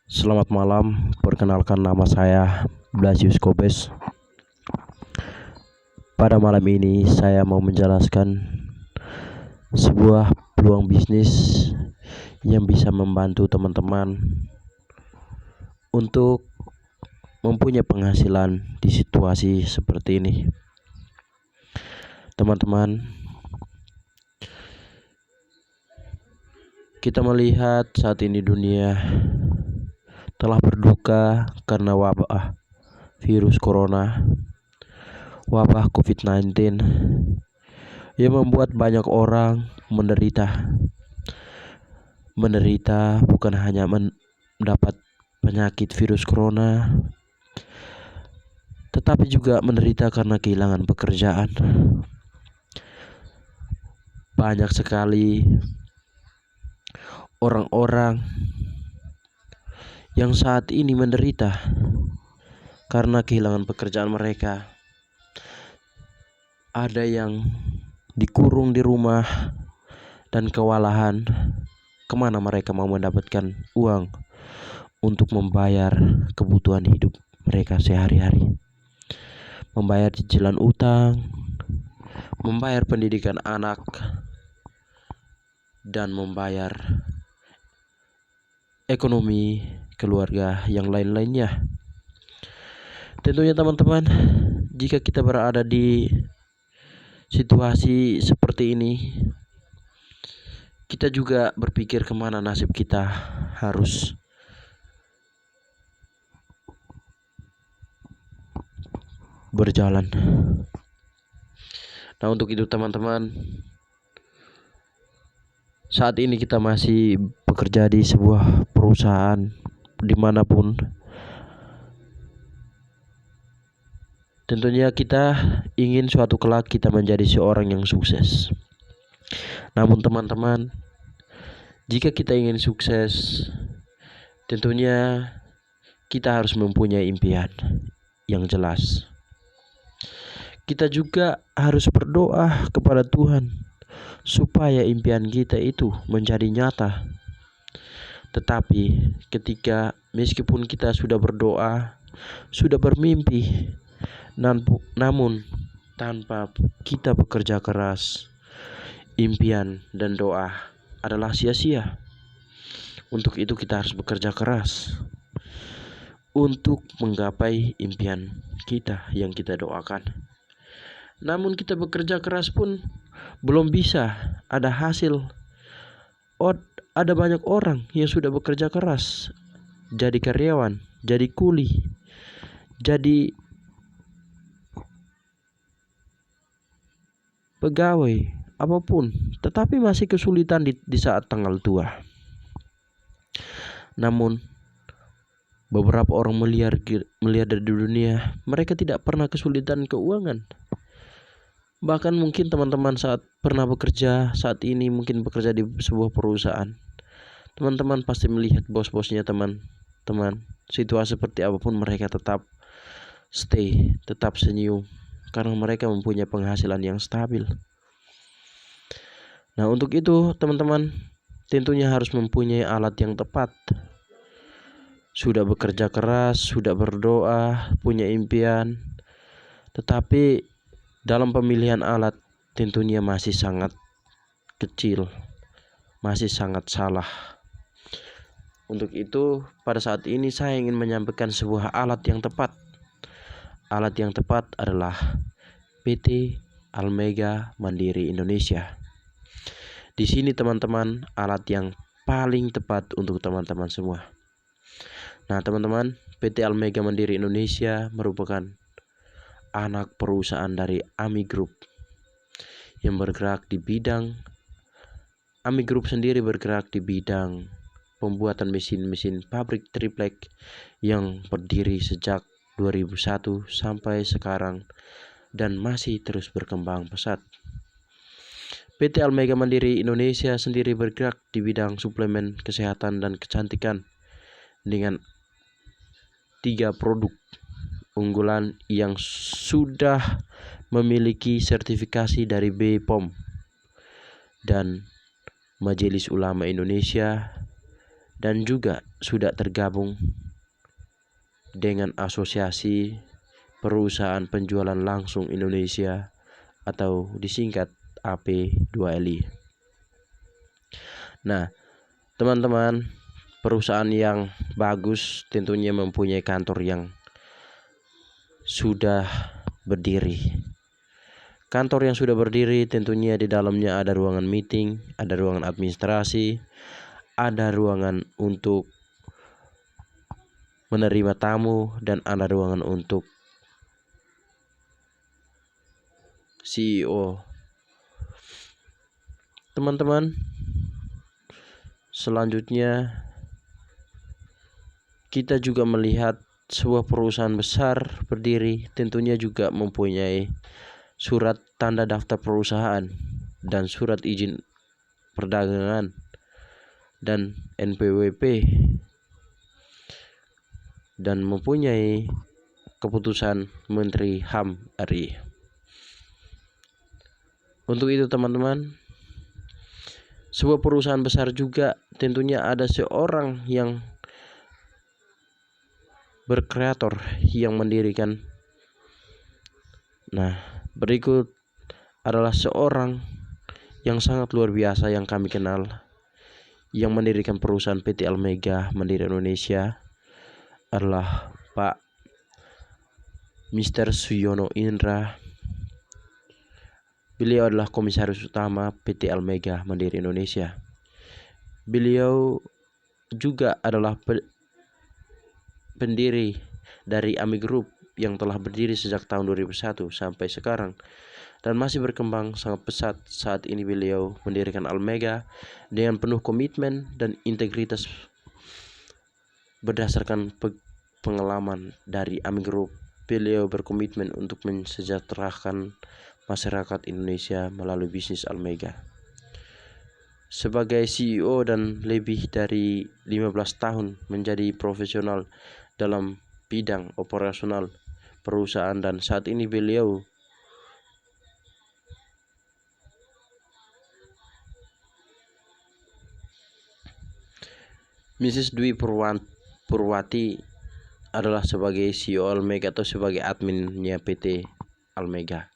Selamat malam, perkenalkan nama saya Blasius Kobes. Pada malam ini saya mau menjelaskan sebuah peluang bisnis yang bisa membantu teman-teman untuk mempunyai penghasilan di situasi seperti ini. Teman-teman, kita melihat saat ini dunia telah berduka karena wabah virus corona, wabah COVID-19 yang membuat banyak orang menderita bukan hanya mendapat penyakit virus corona, tetapi juga menderita karena kehilangan pekerjaan. Banyak sekali orang-orang yang saat ini menderita karena kehilangan pekerjaan mereka. Ada yang dikurung di rumah dan kewalahan. Kemana mereka mau mendapatkan uang untuk membayar kebutuhan hidup mereka sehari-hari, membayar cicilan utang, membayar pendidikan anak, dan membayar ekonomi keluarga yang lain-lainnya. Tentunya teman-teman, jika kita berada di situasi seperti ini, kita juga berpikir kemana nasib kita harus berjalan. Nah, untuk itu teman-teman, saat ini kita masih bekerja di sebuah perusahaan dimanapun. Tentunya kita ingin suatu kelak kita menjadi seorang yang sukses. Namun teman-teman, jika kita ingin sukses, tentunya kita harus mempunyai impian yang jelas. Kita juga harus berdoa kepada Tuhan supaya impian kita itu menjadi nyata. Tetapi ketika meskipun kita sudah berdoa, sudah bermimpi, namun tanpa kita bekerja keras, impian dan doa adalah sia-sia. Untuk itu kita harus bekerja keras untuk menggapai impian kita yang kita doakan. Namun kita bekerja keras pun belum bisa ada hasil. Ada banyak orang yang sudah bekerja keras, jadi karyawan, jadi kuli, jadi pegawai, apapun, tetapi masih kesulitan di saat tanggal tua. Namun beberapa orang melihat dari dunia, mereka tidak pernah kesulitan keuangan. Bahkan mungkin teman-teman saat pernah bekerja, saat ini mungkin bekerja di sebuah perusahaan, teman-teman pasti melihat bos-bosnya teman-teman. Situasi seperti apapun mereka tetap stay, tetap senyum, karena mereka mempunyai penghasilan yang stabil. Nah, untuk itu teman-teman tentunya harus mempunyai alat yang tepat. Sudah bekerja keras, sudah berdoa, punya impian, tetapi dalam pemilihan alat tentunya masih sangat kecil, masih sangat salah. Untuk itu pada saat ini saya ingin menyampaikan sebuah alat yang tepat. Alat yang tepat adalah PT Almega Mandiri Indonesia. Di sini teman-teman, alat yang paling tepat untuk teman-teman semua. Nah teman-teman, PT Almega Mandiri Indonesia merupakan anak perusahaan dari AMI Group yang bergerak di bidang AMI Group sendiri bergerak di bidang pembuatan mesin-mesin pabrik triplek yang berdiri sejak 2001 sampai sekarang dan masih terus berkembang pesat. PT Almega Mandiri Indonesia sendiri bergerak di bidang suplemen kesehatan dan kecantikan dengan 3 produk unggulan yang sudah memiliki sertifikasi dari BPOM dan Majelis Ulama Indonesia dan juga sudah tergabung dengan Asosiasi Perusahaan Penjualan Langsung Indonesia atau disingkat AP2LI. Nah, teman-teman, perusahaan yang bagus tentunya mempunyai kantor yang sudah berdiri. Kantor yang sudah berdiri tentunya di dalamnya ada ruangan meeting, ada ruangan administrasi, ada ruangan untuk menerima tamu, dan ada ruangan untuk CEO. Teman-teman, selanjutnya kita juga melihat sebuah perusahaan besar berdiri tentunya juga mempunyai surat tanda daftar perusahaan dan surat izin perdagangan dan NPWP, dan mempunyai keputusan Menteri HAM RI. Untuk itu teman-teman, sebuah perusahaan besar juga tentunya ada seorang yang berkreator yang mendirikan. Nah, berikut adalah seorang yang sangat luar biasa yang kami kenal, yang mendirikan perusahaan PT Almega Mandiri Indonesia, adalah Pak Mr. Suyono Indra. Beliau adalah Komisaris Utama PT Almega Mandiri Indonesia. Beliau juga adalah pendiri dari AMI Group yang telah berdiri sejak tahun 2001 sampai sekarang dan masih berkembang sangat pesat. Saat ini beliau mendirikan Almega dengan penuh komitmen dan integritas berdasarkan pengalaman dari AMI Group. Beliau berkomitmen untuk mensejahterakan masyarakat Indonesia melalui bisnis Almega. Sebagai CEO dan lebih dari 15 tahun menjadi profesional dalam bidang operasional perusahaan, dan saat ini beliau Mrs. Dwi Purwati adalah sebagai CEO Almega atau sebagai adminnya PT Almega.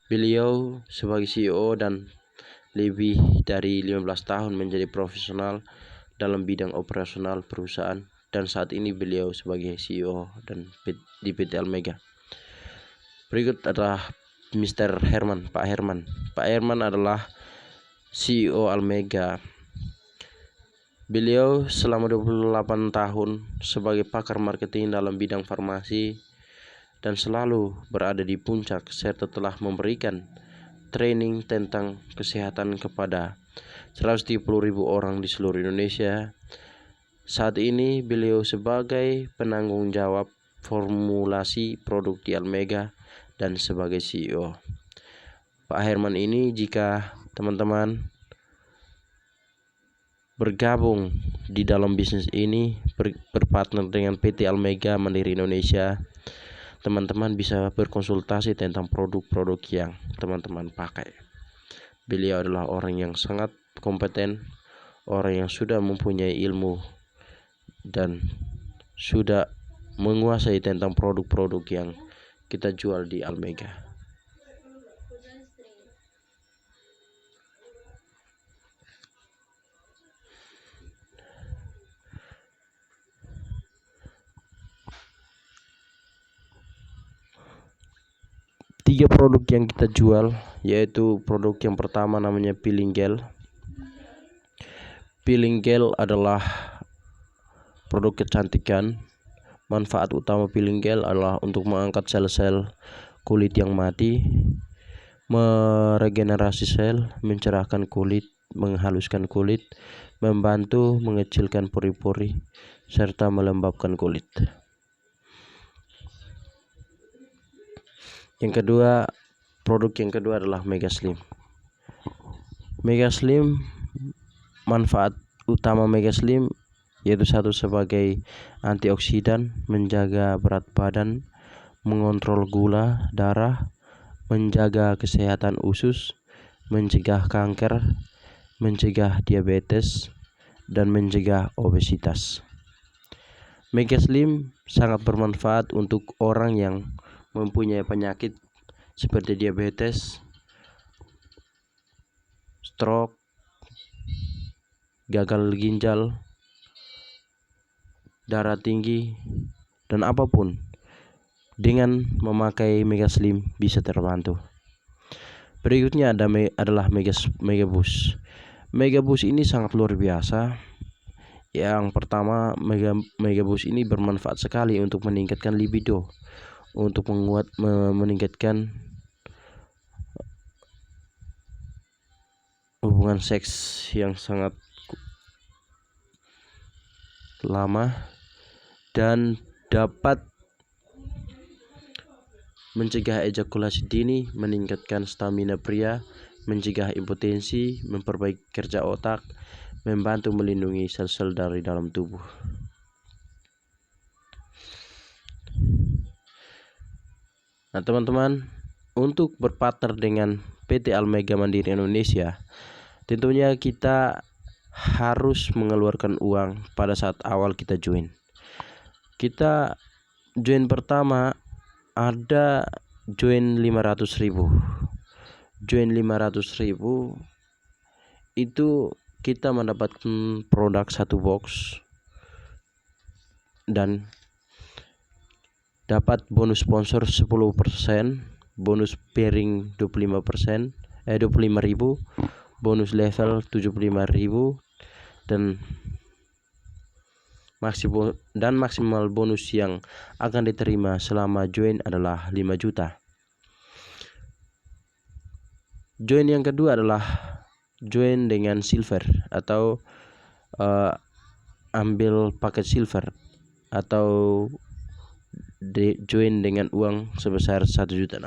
Beliau sebagai CEO dan lebih dari 15 tahun menjadi profesional dalam bidang operasional perusahaan, dan saat ini beliau sebagai CEO dan di PT Almega. Berikut adalah Mr. Herman, Pak Herman. Pak Herman adalah CEO Almega. Beliau selama 28 tahun sebagai pakar marketing dalam bidang farmasi dan selalu berada di puncak, serta telah memberikan training tentang kesehatan kepada 130.000 orang di seluruh Indonesia. Saat ini beliau sebagai penanggung jawab formulasi produk di Almega dan sebagai CEO. Pak Herman ini, jika teman-teman bergabung di dalam bisnis ini, berpartner dengan PT Almega Mandiri Indonesia, teman-teman bisa berkonsultasi tentang produk-produk yang teman-teman pakai. Beliau adalah orang yang sangat kompeten, orang yang sudah mempunyai ilmu dan sudah menguasai tentang produk-produk yang kita jual di Almega. Tiga produk yang kita jual, yaitu produk yang pertama namanya peeling gel. Peeling gel adalah produk kecantikan. Manfaat utama peeling gel adalah untuk mengangkat sel-sel kulit yang mati, meregenerasi sel, mencerahkan kulit, menghaluskan kulit, membantu mengecilkan pori-pori, serta melembabkan kulit. Produk yang kedua adalah Mega Slim. Mega Slim, manfaat utama Mega Slim yaitu satu, sebagai antioksidan, menjaga berat badan, mengontrol gula darah, menjaga kesehatan usus, mencegah kanker, mencegah diabetes, dan mencegah obesitas. Mega Slim sangat bermanfaat untuk orang yang mempunyai penyakit seperti diabetes, stroke, gagal ginjal, darah tinggi, dan apapun. Dengan memakai Mega Slim bisa terbantu. Berikutnya adalah Mega Boost. Mega Boost ini sangat luar biasa. Yang pertama, Mega Boost ini bermanfaat sekali untuk meningkatkan libido, untuk meningkatkan hubungan seks yang sangat lama, dan dapat mencegah ejakulasi dini, meningkatkan stamina pria, mencegah impotensi, memperbaiki kerja otak, membantu melindungi sel-sel dari dalam tubuh. Nah teman-teman, untuk berpartner dengan PT Almega Mandiri Indonesia, tentunya kita harus mengeluarkan uang pada saat awal kita join. Kita join pertama ada join 500.000. Join 500.000 itu kita mendapatkan produk 1 box dan dapat bonus sponsor 10%, bonus pairing 25%, 25.000, bonus level 75.000, dan maksimal bonus yang akan diterima selama join adalah 5 juta. Join yang kedua adalah join dengan silver atau ambil paket silver atau join dengan uang sebesar 1.600.000.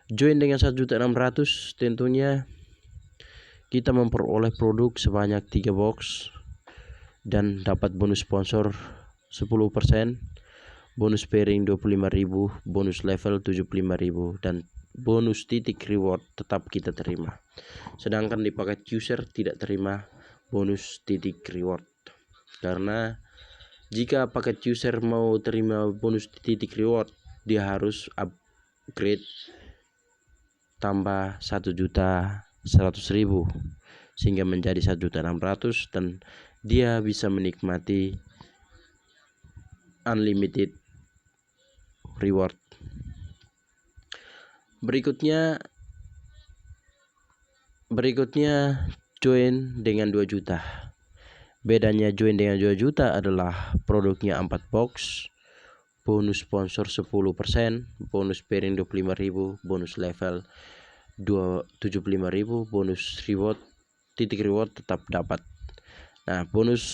Join dengan 1.600.000 tentunya kita memperoleh produk sebanyak 3 box dan dapat bonus sponsor 10%, bonus pairing 25.000, bonus level 75.000, dan bonus titik reward tetap kita terima. Sedangkan di paket user tidak terima bonus titik reward, karena jika paket user mau terima bonus titik reward, dia harus upgrade tambah 1.100.000 sehingga menjadi 1.600.000 dan dia bisa menikmati unlimited reward. Berikutnya join dengan 2 juta. Bedanya join dengan 2 juta adalah produknya 4 box, bonus sponsor 10%, bonus pairing 25.000, bonus level 75.000, bonus reward titik reward tetap dapat. Nah, bonus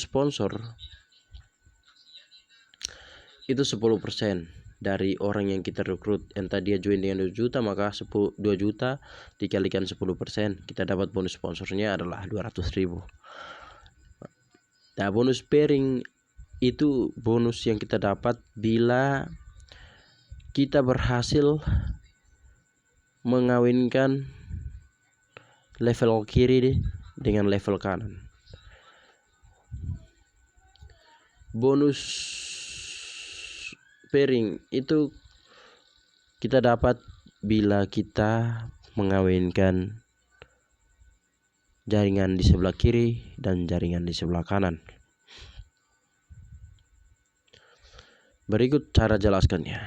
sponsor itu 10% dari orang yang kita rekrut. Entah dia join dengan 2 juta, maka 2 juta dikalikan 10%, kita dapat bonus sponsornya adalah 200.000. Nah, bonus pairing itu bonus yang kita dapat bila kita berhasil mengawinkan level kiri dengan level kanan. Bonus pairing itu kita dapat bila kita mengawinkan jaringan di sebelah kiri dan jaringan di sebelah kanan. Berikut cara jelaskannya.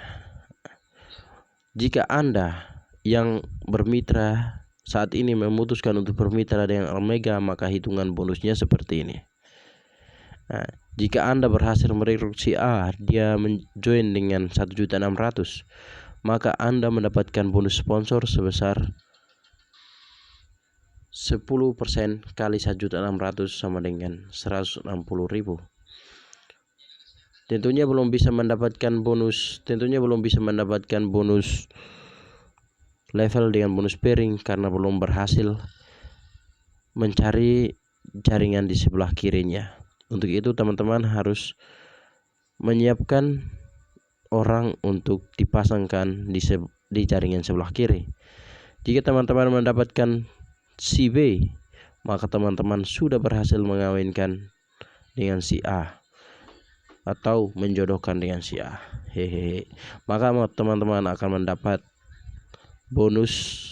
Jika Anda yang bermitra saat ini memutuskan untuk bermitra dengan Almega, maka hitungan bonusnya seperti ini. Nah, jika Anda berhasil merekrut si A, dia menjoin dengan 1.600.000, maka Anda mendapatkan bonus sponsor sebesar 10% kali 1.600.000 sama dengan 160.000. Tentunya belum bisa mendapatkan bonus level dengan bonus pairing karena belum berhasil mencari jaringan di sebelah kirinya. Untuk itu teman-teman harus menyiapkan orang untuk dipasangkan di jaringan sebelah kiri. Jika teman-teman mendapatkan si B, maka teman-teman sudah berhasil mengawinkan dengan si A atau menjodohkan dengan si A. Hehehe. Maka teman-teman akan mendapat bonus.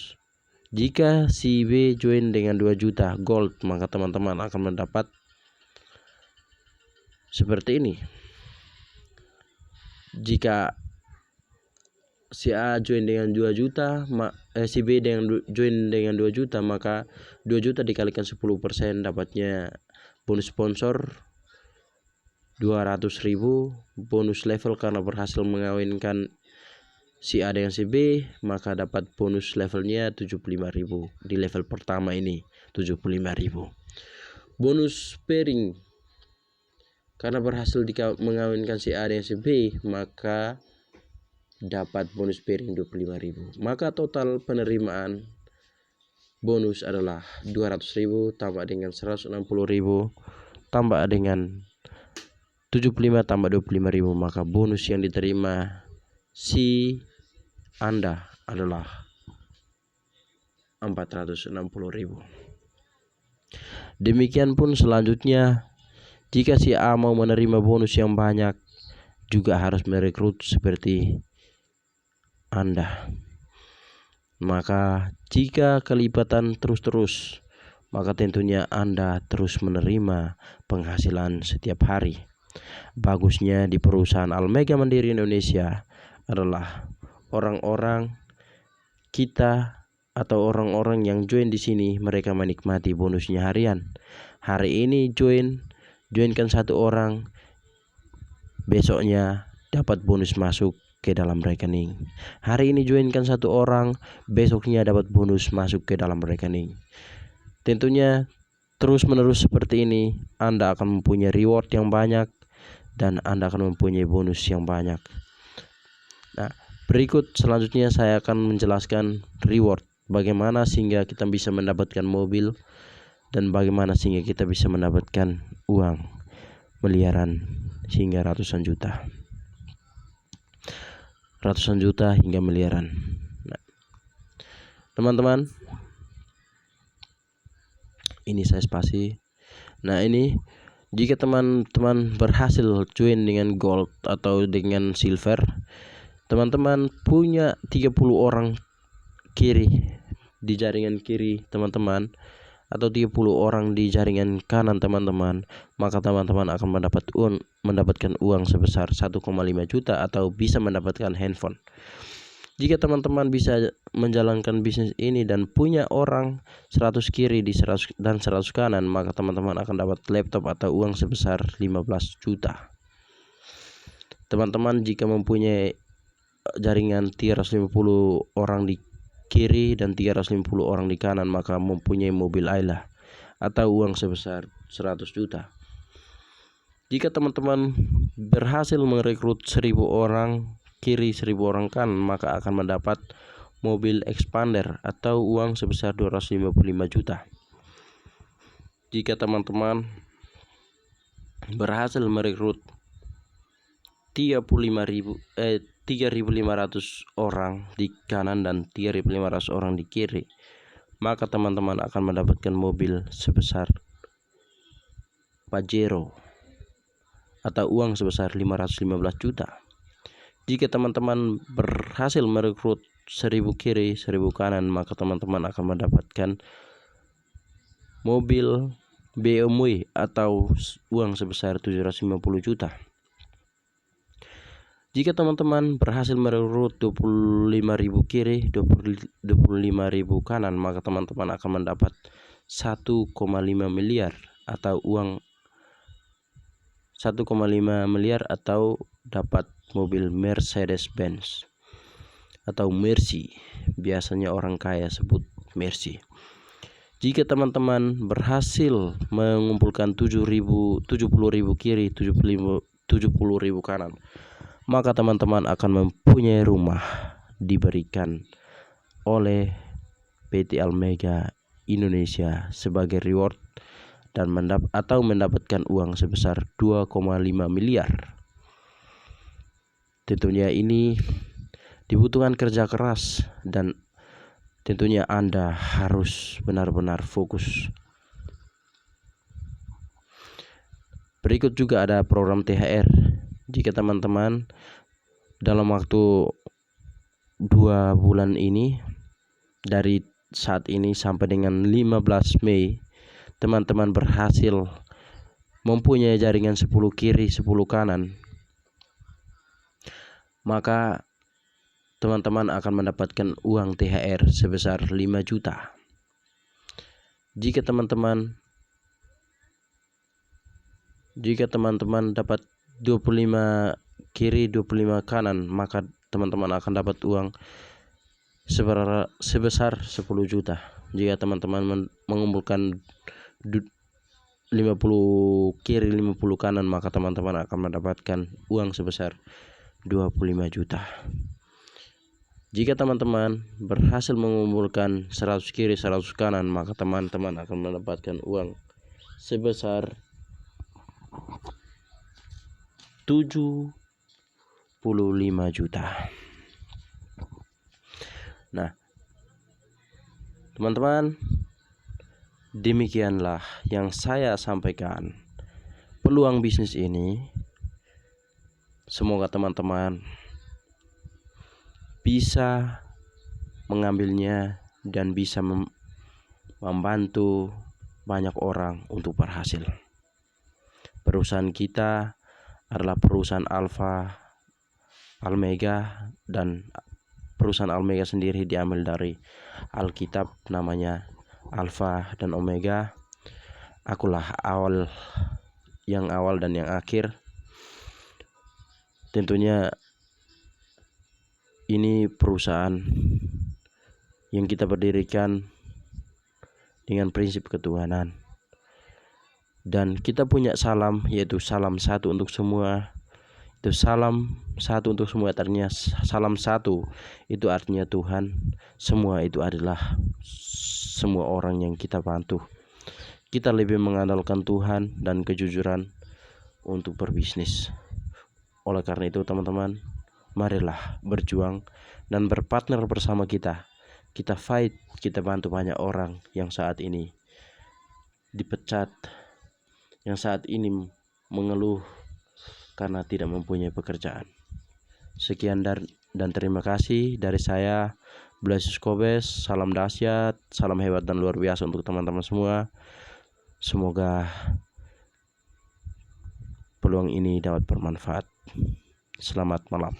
Jika si B join dengan 2 juta gold, maka teman-teman akan mendapat seperti ini. Jika si A join dengan 2 juta, si B join dengan 2 juta, maka 2 juta dikalikan 10% dapatnya bonus sponsor 200.000, bonus level karena berhasil mengawinkan si A dengan si B, maka dapat bonus levelnya 75.000 di level pertama ini, 75.000. Bonus pairing karena berhasil mengawinkan si A dengan si B, maka dapat bonus pairing 25.000. Maka total penerimaan bonus adalah 200.000 tambah dengan 160.000 tambah dengan 75 tambah 25.000, maka bonus yang diterima si Anda adalah 460.000. Demikian pun selanjutnya, jika si A mau menerima bonus yang banyak, juga harus merekrut seperti Anda. Maka jika kelipatan terus-terus, maka tentunya Anda terus menerima penghasilan setiap hari. Bagusnya di perusahaan Almega Mandiri Indonesia adalah orang-orang kita atau orang-orang yang join di sini, mereka menikmati bonusnya harian. Hari ini joinkan 1 orang, besoknya dapat bonus masuk ke dalam rekening. Hari ini joinkan 1 orang, besoknya dapat bonus masuk ke dalam rekening. Tentunya terus-menerus seperti ini, Anda akan mempunyai reward yang banyak dan Anda akan mempunyai bonus yang banyak. Nah, berikut selanjutnya saya akan menjelaskan reward, bagaimana sehingga kita bisa mendapatkan mobil dan bagaimana sehingga kita bisa mendapatkan uang miliaran hingga ratusan juta hingga miliaran. Nah, teman-teman, ini saya spasi. Nah, ini jika teman-teman berhasil join dengan gold atau dengan silver, teman-teman punya 30 orang kiri di jaringan kiri teman-teman, atau 30 orang di jaringan kanan teman-teman, maka teman-teman akan mendapatkan uang sebesar 1,5 juta atau bisa mendapatkan handphone. Jika teman-teman bisa menjalankan bisnis ini dan punya orang 100 kiri dan 100 kanan, maka teman-teman akan dapat laptop atau uang sebesar 15 juta. Teman-teman jika mempunyai jaringan 350 orang di kiri dan 350 orang di kanan, maka mempunyai mobil Ayla atau uang sebesar 100 juta. Jika teman-teman berhasil merekrut 1.000 orang kiri, 1.000 orang kanan, maka akan mendapat mobil expander atau uang sebesar 255 juta. Jika teman-teman berhasil merekrut 3.500 orang di kanan dan 3.500 orang di kiri, maka teman-teman akan mendapatkan mobil sebesar Pajero atau uang sebesar 515 juta. Jika teman-teman berhasil merekrut 1.000 kiri, 1.000 kanan, maka teman-teman akan mendapatkan mobil BMW atau uang sebesar 750 juta. Jika teman-teman berhasil merekrut 25.000 kiri, 25.000 kanan, maka teman-teman akan mendapat 1,5 miliar atau uang 1,5 miliar atau dapat mobil Mercedes-Benz atau Mercy, biasanya orang kaya sebut Mercy. Jika teman-teman berhasil mengumpulkan 70.000 kiri, 70.000 kanan, maka teman-teman akan mempunyai rumah diberikan oleh PT Almega Indonesia sebagai reward dan mendapatkan uang sebesar 2,5 miliar. Tentunya ini dibutuhkan kerja keras dan tentunya Anda harus benar-benar fokus Berikut juga ada program THR. Jika teman-teman dalam waktu 2 bulan ini, dari saat ini sampai dengan 15 Mei, teman-teman berhasil mempunyai jaringan 10 kiri 10 kanan, maka teman-teman akan mendapatkan uang THR sebesar 5 juta. Jika teman-teman dapat 25 kiri 25 kanan, maka teman-teman akan dapat uang sebesar 10 juta. Jika teman-teman mengumpulkan 50 kiri 50 kanan, maka teman-teman akan mendapatkan uang sebesar 25 juta. Jika teman-teman berhasil mengumpulkan 100 kiri 100 kanan, maka teman-teman akan mendapatkan uang sebesar 75 juta. Nah, teman-teman, demikianlah yang saya sampaikan peluang bisnis ini. Semoga teman-teman bisa mengambilnya dan bisa membantu banyak orang untuk berhasil. Perusahaan kita adalah perusahaan Alfa, Almega, dan perusahaan Almega sendiri diambil dari Alkitab, namanya Alfa dan Omega. Akulah yang awal dan yang akhir. Tentunya ini perusahaan yang kita berdirikan dengan prinsip ketuhanan, dan kita punya salam, yaitu salam satu untuk semua. Itu salam satu untuk semua, artinya salam satu itu artinya Tuhan. Semua itu adalah semua orang yang kita bantu. Kita lebih mengandalkan Tuhan dan kejujuran untuk berbisnis. Oleh karena itu teman-teman, marilah berjuang dan berpartner bersama kita. Kita fight, kita bantu banyak orang yang saat ini dipecat, yang saat ini mengeluh karena tidak mempunyai pekerjaan. Sekian dan terima kasih dari saya, Blasius Kobes. Salam dahsyat, salam hebat dan luar biasa untuk teman-teman semua. Semoga peluang ini dapat bermanfaat. Selamat malam.